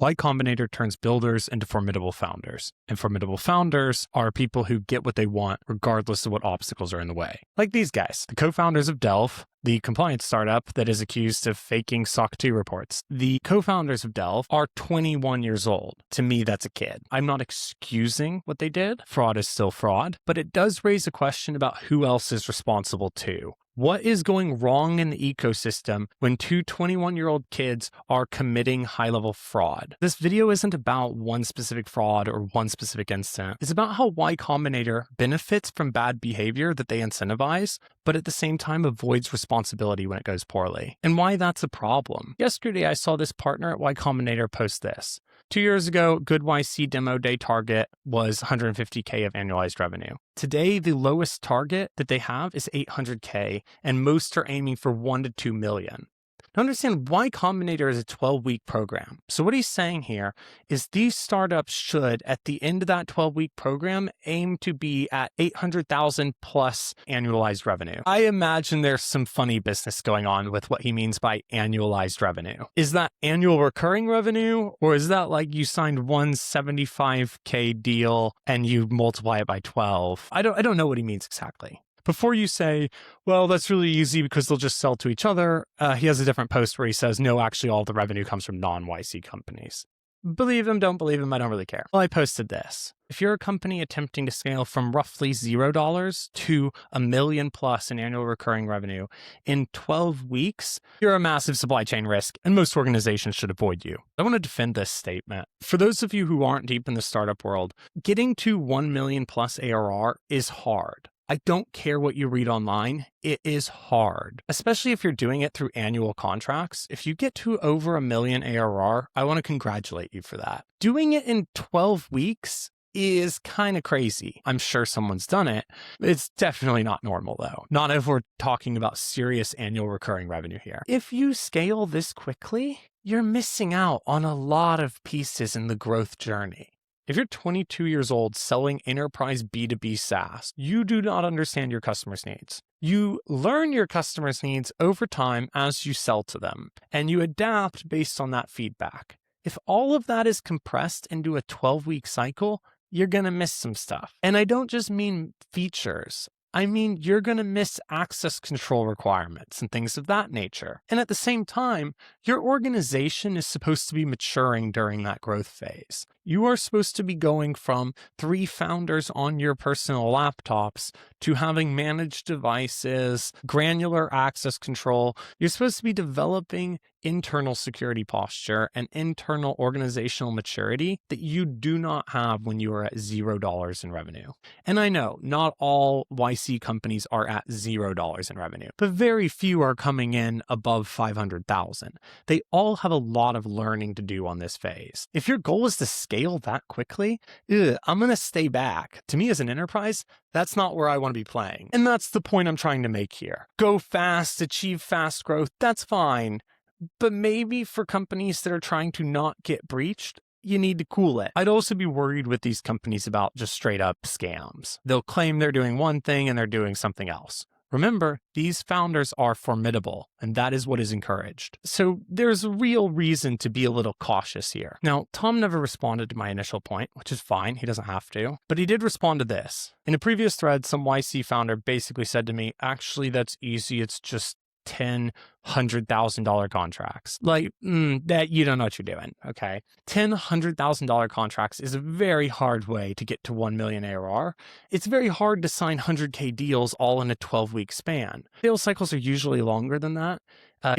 Y Combinator turns builders into formidable founders. And formidable founders are people who get what they want regardless of what obstacles are in the way. Like these guys, the co-founders of Delve, the compliance startup that is accused of faking SOC 2 reports. The co-founders of Delve are 21 years old. To me, that's a kid. I'm not excusing what they did. Fraud is still fraud, but it does raise a question about who else is responsible too. What is going wrong in the ecosystem when two 21-year-old kids are committing high-level fraud? This video isn't about one specific fraud or one specific incident. It's about how Y Combinator benefits from bad behavior that they incentivize, but at the same time avoids responsibility when it goes poorly, and why that's a problem. Yesterday, I saw this partner at Y Combinator post this. 2 years ago, good YC demo day target was 150K of annualized revenue. Today, the lowest target that they have is 800K, and most are aiming for 1 to 2 million. Now understand, Y Combinator is a 12-week program. So what he's saying here is these startups should, at the end of that 12-week program, aim to be at 800,000 plus annualized revenue. I imagine there's some funny business going on with what he means by annualized revenue. Is that annual recurring revenue, or is that like you signed one 75K deal and you multiply it by 12? I don't know what he means exactly. Before you say, well, that's really easy because they'll just sell to each other, he has a different post where he says, no, actually all the revenue comes from non-YC companies. Believe him, don't believe him, I don't really care. Well, I posted this. If you're a company attempting to scale from roughly $0 to $1 million plus in annual recurring revenue in 12 weeks, you're a massive supply chain risk, and most organizations should avoid you. I want to defend this statement. For those of you who aren't deep in the startup world, getting to 1 million plus ARR is hard. I don't care what you read online, it is hard, especially if you're doing it through annual contracts. If you get to over 1 million ARR, I want to congratulate you for that. Doing it in 12 weeks is kind of crazy. I'm sure someone's done it. It's definitely not normal though. Not if we're talking about serious annual recurring revenue here. If you scale this quickly, you're missing out on a lot of pieces in the growth journey. If you're 22 years old selling enterprise B2B SaaS, you do not understand your customers' needs. You learn your customers' needs over time as you sell to them, and you adapt based on that feedback. If all of that is compressed into a 12-week cycle, you're going to miss some stuff. And I don't just mean features. I mean, you're going to miss access control requirements and things of that nature. And at the same time, your organization is supposed to be maturing during that growth phase. You are supposed to be going from 3 founders on your personal laptops to having managed devices, granular access control. You're supposed to be developing internal security posture and internal organizational maturity that you do not have when you are at $0 in revenue. And I know not all YC companies are at $0 in revenue, but very few are coming in above 500,000. They all have a lot of learning to do on this phase. If your goal is to scale that quickly, I'm going to stay back. To me as an enterprise, that's not where I want to be playing. And that's the point I'm trying to make here. Go fast, achieve fast growth, that's fine. But maybe for companies that are trying to not get breached, you need to cool it. I'd also be worried with these companies about just straight up scams. They'll claim they're doing one thing and they're doing something else. Remember, these founders are formidable, and that is what is encouraged. So there's a real reason to be a little cautious here. Now, Tom never responded to my initial point, which is fine. He doesn't have to. But he did respond to this. In a previous thread, some YC founder basically said to me, actually, that's easy. It's just $100,000 contracts. Like, that you don't know what you're doing, okay? $100,000 contracts is a very hard way to get to 1 million ARR. It's very hard to sign 100K deals all in a 12-week span. Sales cycles are usually longer than that.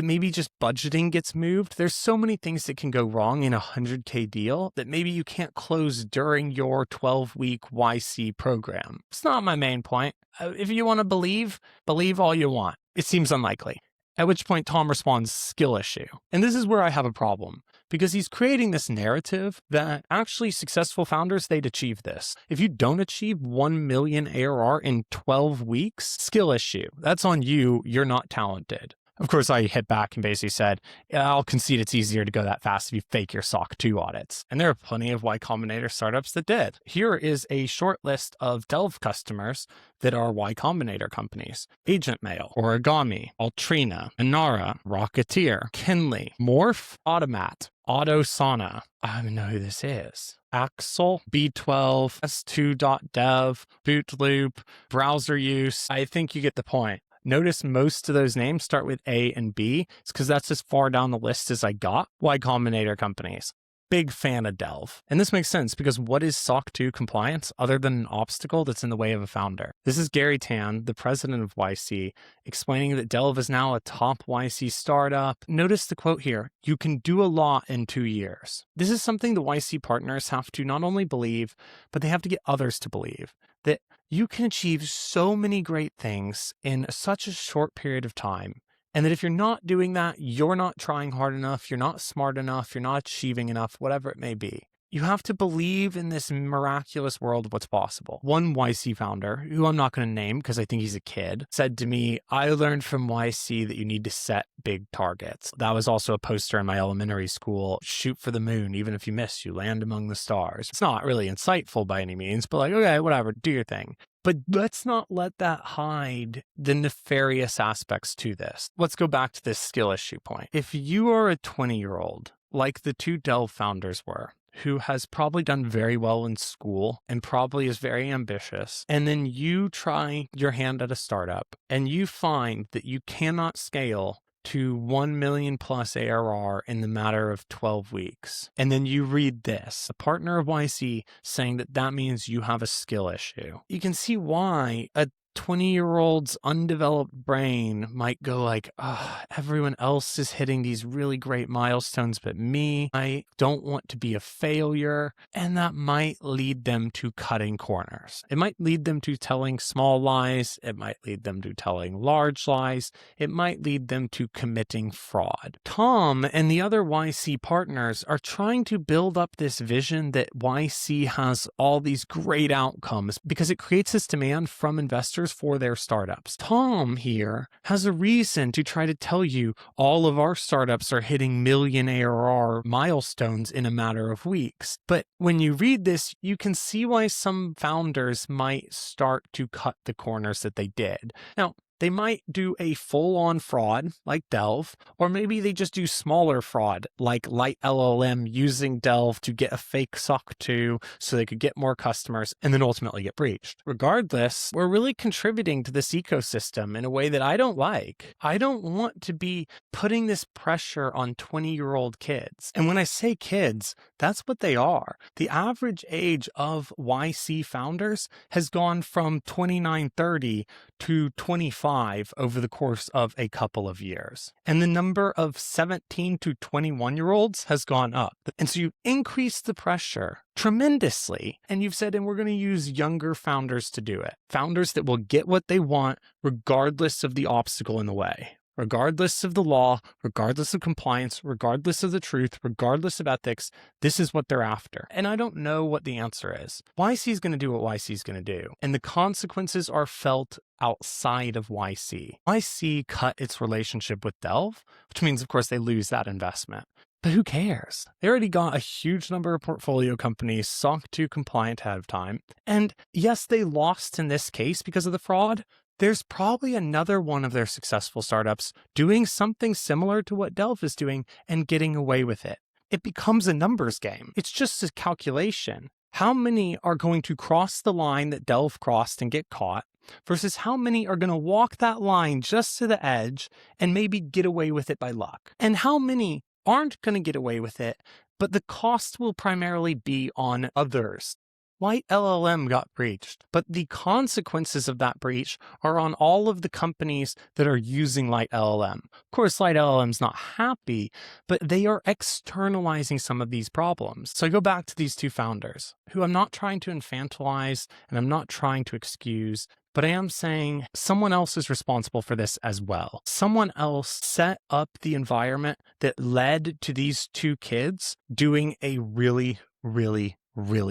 Maybe just budgeting gets moved. There's so many things that can go wrong in a 100K deal that maybe you can't close during your 12-week YC program. It's not my main point. If you want to believe all you want. It seems unlikely. At which point Tom responds, skill issue. And this is where I have a problem, because he's creating this narrative that actually successful founders, they'd achieve this. If you don't achieve 1 million ARR in 12 weeks, skill issue. That's on you. You're not talented. Of course, I hit back and basically said, yeah, I'll concede it's easier to go that fast if you fake your SOC 2 audits. And there are plenty of Y Combinator startups that did. Here is a short list of Delve customers that are Y Combinator companies: Agent Mail, Origami, Altrina, Inara, Rocketeer, Kinley, Morph, Automat, Autosana. I don't even know who this is. Axel, B12, S2.dev, Bootloop, Browser Use. I think you get the point. Notice most of those names start with A and B. It's because that's as far down the list as I got. Y Combinator companies. Big fan of Delve. And this makes sense because what is SOC 2 compliance other than an obstacle that's in the way of a founder? This is Gary Tan, the president of YC, explaining that Delve is now a top YC startup. Notice the quote here: "You can do a lot in 2 years." This is something the YC partners have to not only believe, but they have to get others to believe, that you can achieve so many great things in such a short period of time. And that if you're not doing that, you're not trying hard enough, you're not smart enough, you're not achieving enough, whatever it may be. You have to believe in this miraculous world of what's possible. One YC founder, who I'm not going to name because I think he's a kid, said to me, "I learned from YC that you need to set big targets." That was also a poster in my elementary school: shoot for the moon, even if you miss, you land among the stars. It's not really insightful by any means, but like, okay, whatever, do your thing. But let's not let that hide the nefarious aspects to this. Let's go back to this skill issue point. If you are a 20-year-old, like the two Delve founders were, who has probably done very well in school and probably is very ambitious, and then you try your hand at a startup and you find that you cannot scale to 1 million plus ARR in the matter of 12 weeks. And then you read this, a partner of YC saying that that means you have a skill issue. You can see why a 20-year-old's undeveloped brain might go like, oh, everyone else is hitting these really great milestones, but me, I don't want to be a failure. And that might lead them to cutting corners. It might lead them to telling small lies. It might lead them to telling large lies. It might lead them to committing fraud. Tom and the other YC partners are trying to build up this vision that YC has all these great outcomes because it creates this demand from investors for their startups. Tom here has a reason to try to tell you all of our startups are hitting million ARR milestones in a matter of weeks. But when you read this, you can see why some founders might start to cut the corners that they did. Now, they might do a full-on fraud like Delve, or maybe they just do smaller fraud like Light LLM using Delve to get a fake SOC 2 so they could get more customers and then ultimately get breached. Regardless, we're really contributing to this ecosystem in a way that I don't like. I don't want to be putting this pressure on 20-year-old kids. And when I say kids, that's what they are. The average age of YC founders has gone from 29, 30 to 25 over the course of a couple of years. And the number of 17 to 21-year-olds has gone up. And so you increase the pressure tremendously. And you've said, and we're going to use younger founders to do it. Founders that will get what they want regardless of the obstacle in the way. Regardless of the law, regardless of compliance, regardless of the truth, regardless of ethics, this is what they're after. And I don't know what the answer is. YC is going to do what YC is going to do. And the consequences are felt outside of YC. YC cut its relationship with Delve, which means, of course, they lose that investment. But who cares? They already got a huge number of portfolio companies SOC 2 compliant ahead of time. And yes, they lost in this case because of the fraud. There's probably another one of their successful startups doing something similar to what Delve is doing and getting away with it. It becomes a numbers game. It's just a calculation. How many are going to cross the line that Delve crossed and get caught versus how many are going to walk that line just to the edge and maybe get away with it by luck? And how many aren't going to get away with it, but the cost will primarily be on others? Light LLM got breached, but the consequences of that breach are on all of the companies that are using Light LLM. Of course, Light LLM's not happy, but they are externalizing some of these problems. So I go back to these two founders, who I'm not trying to infantilize and I'm not trying to excuse, but I am saying someone else is responsible for this as well. Someone else set up the environment that led to these two kids doing a really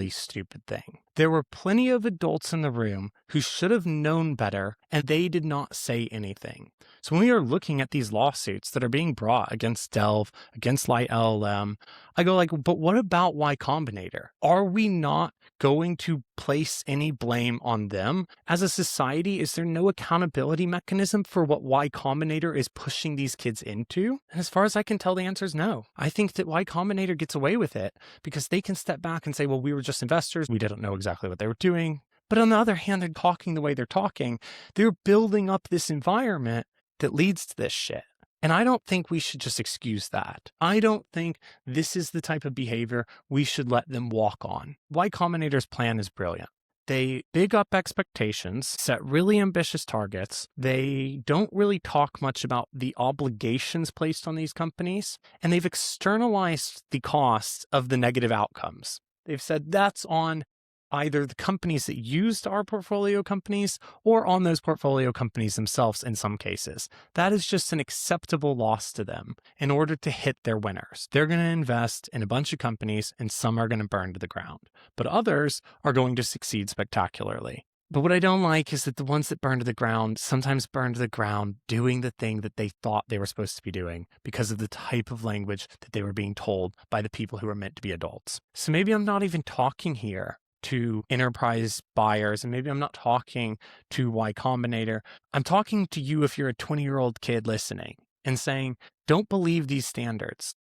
stupid thing. There were plenty of adults in the room who should have known better, and they did not say anything. So when we are looking at these lawsuits that are being brought against Delve, against Light LLM, I go like, but what about Y Combinator? Are we not going to place any blame on them? As a society, is there no accountability mechanism for what Y Combinator is pushing these kids into? And as far as I can tell, the answer is no. I think that Y Combinator gets away with it because they can step back and say, well, we were just investors. We didn't know exactly what they were doing. But on the other hand, they're talking the way they're talking. They're building up this environment that leads to this shit. And I don't think we should just excuse that. I don't think this is the type of behavior we should let them walk on. Y Combinator's plan is brilliant. They big up expectations, set really ambitious targets. They don't really talk much about the obligations placed on these companies, and they've externalized the costs of the negative outcomes. They've said that's on either the companies that used our portfolio companies or on those portfolio companies themselves in some cases. That is just an acceptable loss to them in order to hit their winners. They're going to invest in a bunch of companies and some are going to burn to the ground, but others are going to succeed spectacularly. But what I don't like is that the ones that burn to the ground sometimes burn to the ground doing the thing that they thought they were supposed to be doing because of the type of language that they were being told by the people who are meant to be adults. So maybe I'm not even talking here to enterprise buyers, and maybe I'm not talking to Y Combinator. I'm talking to you if you're a 20-year-old kid listening and saying, don't believe these standards.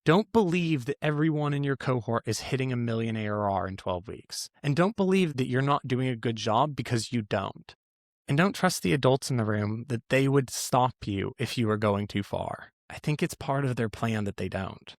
Don't believe that everyone in your cohort is hitting $1 million ARR in 12 weeks. And don't believe that you're not doing a good job because you don't. And don't trust the adults in the room that they would stop you if you were going too far. I think it's part of their plan that they don't.